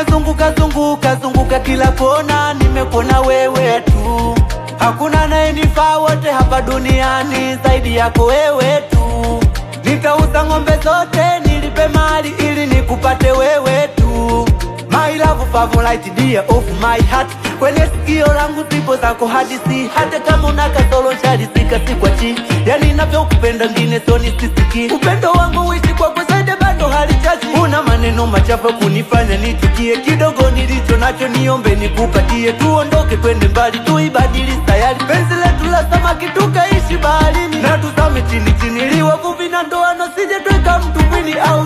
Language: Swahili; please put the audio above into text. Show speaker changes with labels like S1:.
S1: Zunguka kila kona, nimekuona wewe tu. Hakuna anayenifaa wote hapa duniani zaidi yako wewe tu. Nitauza ng'ombe zote nilipe mali ili nikupate wewe tu. My love favorite dear of my heart. Kwenye sikio langu zipo zako hadithi. Hata kama una kasoro nshalizika si kwa chini. Yani ninavyokupenda ngine soni sisiki. Upendo wangu uishi kwa zaidi bado halichaji. Una maneno machafu kunifanya nichukie. Kidogo nilicho nacho niombe nikupatie. Tuondoke twende mbali tuibadili sayari. Penzi letu la samaki tukaishi baharini. Na tuzame chini chini liwa kuvi na ndoano sije tweka mtu mwini au